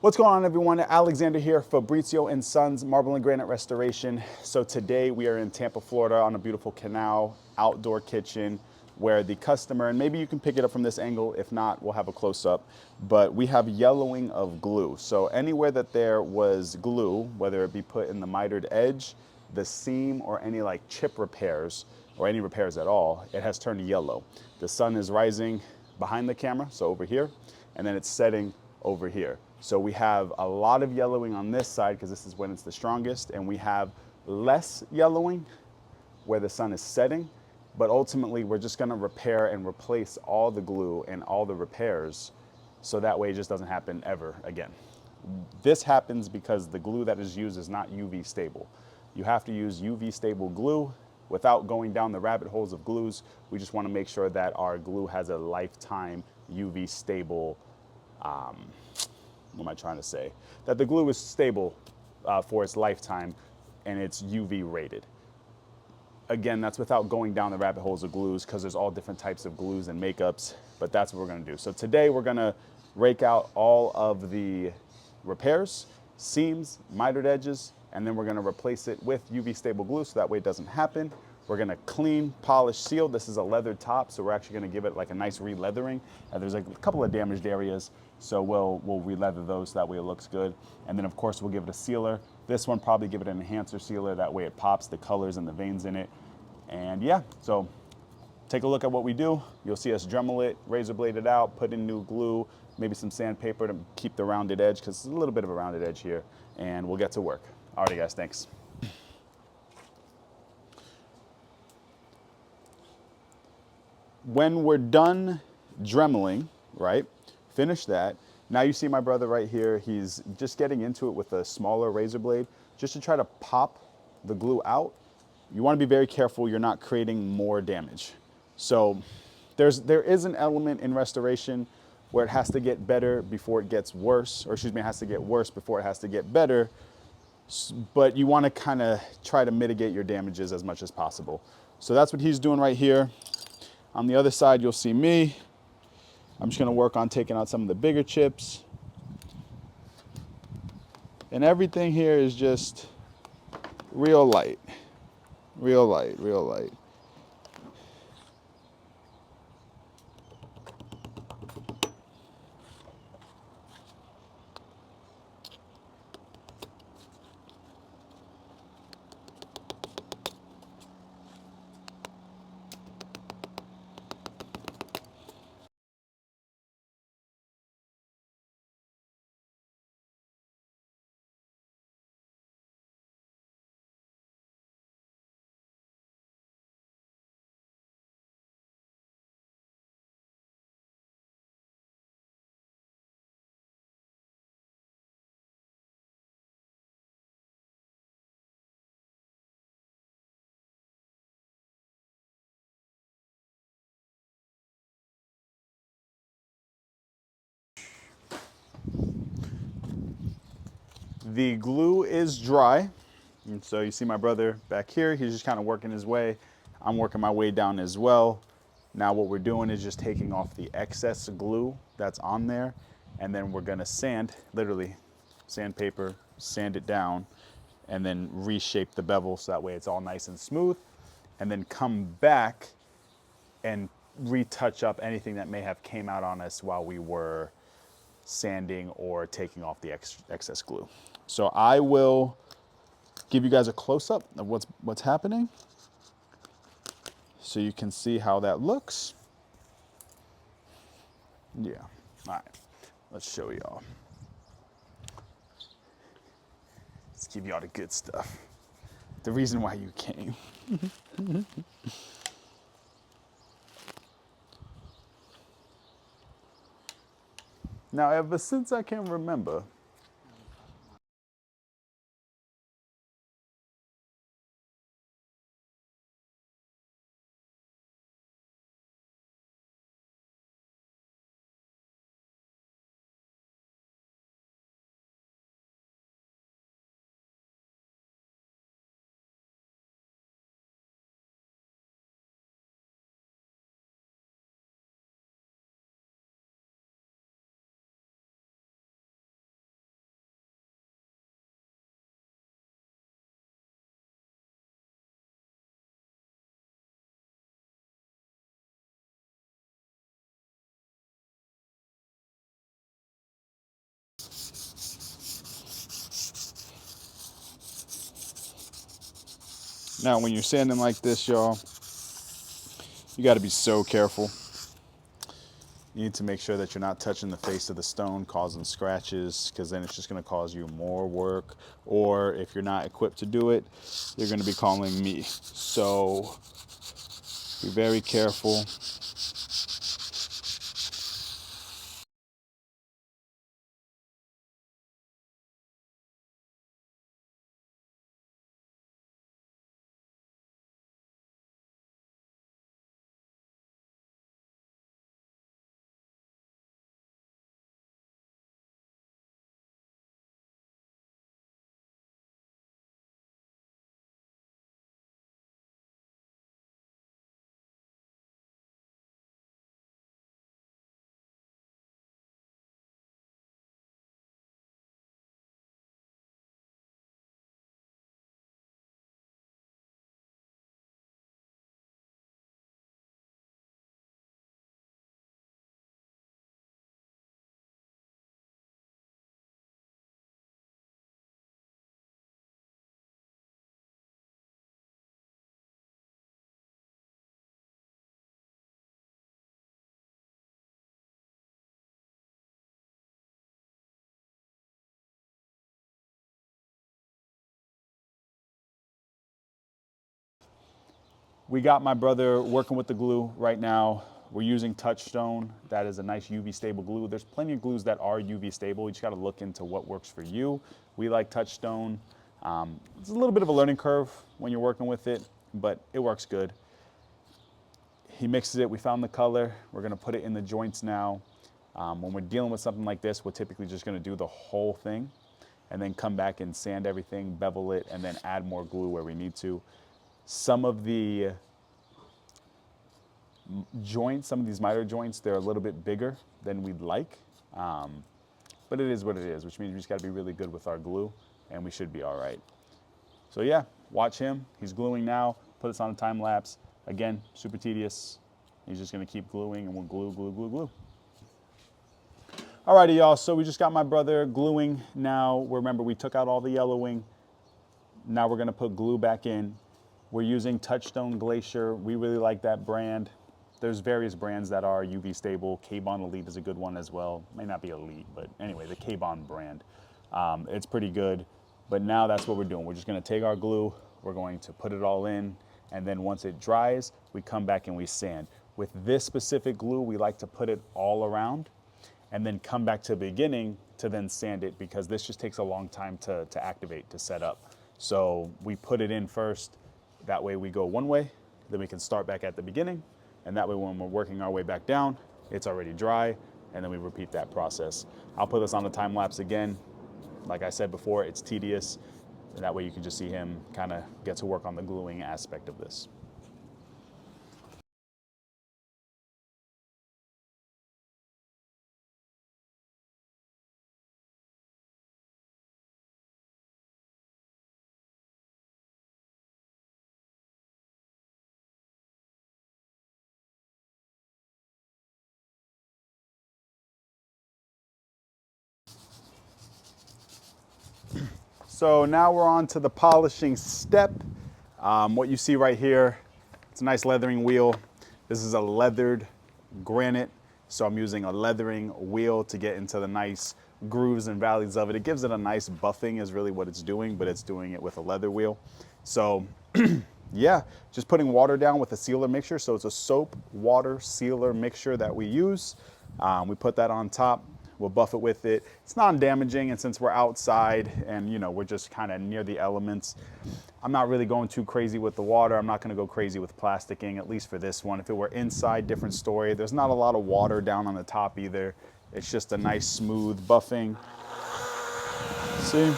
What's going on, everyone? Alexander here, Fabrizio and Sons Marble and Granite Restoration. So today we are in Tampa, Florida on a beautiful canal, outdoor kitchen where the customer, and maybe you can pick it up from this angle, if not, we'll have a close-up, but we have yellowing of glue. So anywhere that there was glue, whether it be put in the mitered edge, the seam, or any like chip repairs, or any repairs at all, it has turned yellow. The sun is rising behind the camera, so over here, and then it's setting over here. So we have a lot of yellowing on this side because this is when it's the strongest, and we have less yellowing where the sun is setting, but ultimately we're just gonna repair and replace all the glue and all the repairs so that way it just doesn't happen ever again. This happens because the glue that is used is not UV stable. You have to use UV stable glue. Without going down the rabbit holes of glues, we just want to make sure that our glue has a lifetime UV stable, what am I trying to say? That the glue is stable for its lifetime and it's UV rated. Again, that's without going down the rabbit holes of glues because there's all different types of glues and makeups, but that's what we're gonna do. So today we're gonna rake out all of the repairs, seams, mitered edges, and then we're gonna replace it with UV stable glue so that way it doesn't happen. We're gonna clean, polish, seal. This is a leathered top, so we're actually gonna give it like a nice re-leathering. There's like a couple of damaged areas, so we'll re-leather those so that way it looks good. And then of course we'll give it a sealer. This one probably give it an enhancer sealer, that way it pops the colors and the veins in it. And yeah, so take a look at what we do. You'll see us Dremel it, razor blade it out, put in new glue, maybe some sandpaper to keep the rounded edge because there's a little bit of a rounded edge here, and we'll get to work. Alrighty guys, thanks. When we're done dremeling, right, finish that. Now you see my brother right here, he's just getting into it with a smaller razor blade just to try to pop the glue out. You want to be very careful you're not creating more damage. So there is an element in restoration where it has to get better before it gets worse, or excuse me, it has to get worse before it has to get better. But you want to kind of try to mitigate your damages as much as possible. So that's what he's doing right here. On the other side, you'll see me. I'm just going to work on taking out some of the bigger chips. And everything here is just real light. Real light, real light. The glue is dry. And so you see my brother back here, he's just kind of working his way. I'm working my way down as well. Now what we're doing is just taking off the excess glue that's on there, and then we're gonna sand, literally sandpaper, sand it down, and then reshape the bevel so that way it's all nice and smooth, and then come back and retouch up anything that may have came out on us while we were sanding or taking off the excess glue. So I will give you guys a close-up of what's happening so you can see how that looks. Yeah, all right, let's show y'all. Let's give y'all the good stuff. The reason why you came. Now, ever since I can remember, Now, when you're sanding like this, y'all, you got to be so careful. You need to make sure that you're not touching the face of the stone, causing scratches, because then it's just going to cause you more work. Or if you're not equipped to do it, you're going to be calling me. So be very careful. We got my brother working with the glue right now. We're using Touchstone. That is a nice UV stable glue. There's plenty of glues that are UV stable. You just got to look into what works for you. We like Touchstone. It's a little bit of a learning curve when you're working with it, but it works good. He mixes it. We found the color. We're going to put it in the joints now. When we're dealing with something like this, we're typically just going to do the whole thing and then come back and sand everything, bevel it, and then add more glue where we need to. Some of the joints, some of these miter joints, they're a little bit bigger than we'd like. But it is what it is, which means we just got to be really good with our glue and we should be all right. So yeah, watch him. He's gluing now. Put this on a time lapse. Again, super tedious. He's just going to keep gluing and we'll glue, glue, glue, glue. Alrighty, y'all. So we just got my brother gluing now. Remember, we took out all the yellowing. Now we're going to put glue back in. We're using Touchstone Glacier. We really like that brand. There's various brands that are UV stable. K-Bond Elite is a good one as well. May not be elite, but anyway, the K-Bond brand. It's pretty good. But now that's what we're doing. We're just going to take our glue. We're going to put it all in. And then once it dries, we come back and we sand. With this specific glue, we like to put it all around and then come back to the beginning to then sand it, because this just takes a long time to activate, to set up. So we put it in first. That way we go one way, then we can start back at the beginning. And that way when we're working our way back down, it's already dry, and then we repeat that process. I'll put this on the time lapse again. Like I said before, it's tedious. And that way you can just see him kind of get to work on the gluing aspect of this. So now we're on to the polishing step. What you see right here, it's a nice leathering wheel. This is a leathered granite, so I'm using a leathering wheel to get into the nice grooves and valleys of it. It gives it a nice buffing is really what it's doing, but it's doing it with a leather wheel. So yeah, just putting water down with a sealer mixture. So it's a soap water sealer mixture that we use. We put that on top. We'll buff it with it. It's non-damaging, and since we're outside and we're just kind of near the elements, I'm not really going too crazy with the water. I'm not going to go crazy with plasticking, at least for this one. If it were inside, different story. There's not a lot of water down on the top either. It's just a nice smooth buffing. See?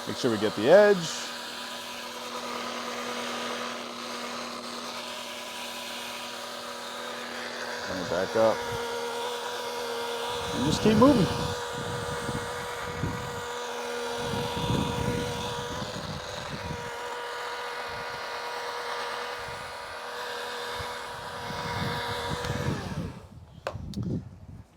Make sure we get the edge. Bring it back up. And just keep moving.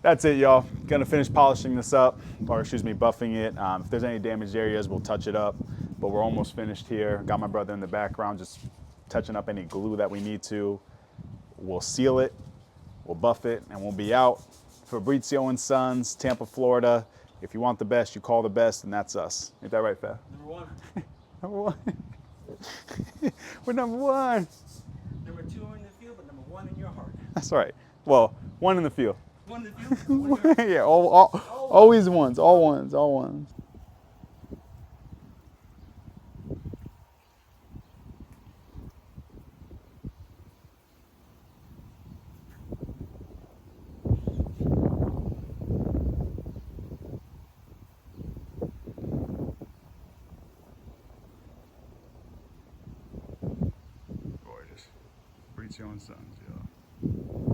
That's it, y'all. Gonna finish polishing this up, or excuse me, buffing it. If there's any damaged areas, we'll touch it up. But we're almost finished here. Got my brother in the background, just touching up any glue that we need to. We'll seal it, we'll buff it, and we'll be out. Fabrizio and Sons, Tampa, Florida. If you want the best, you call the best, and that's us. Ain't that right, Fab? Number one. Number one. We're number one. Number two in the field, but number one in your heart. That's right. Well, one in the field. One in the field, one in your heart. Yeah, always ones, all ones, all ones. Gorgeous. Fabrizio and Sons, yeah.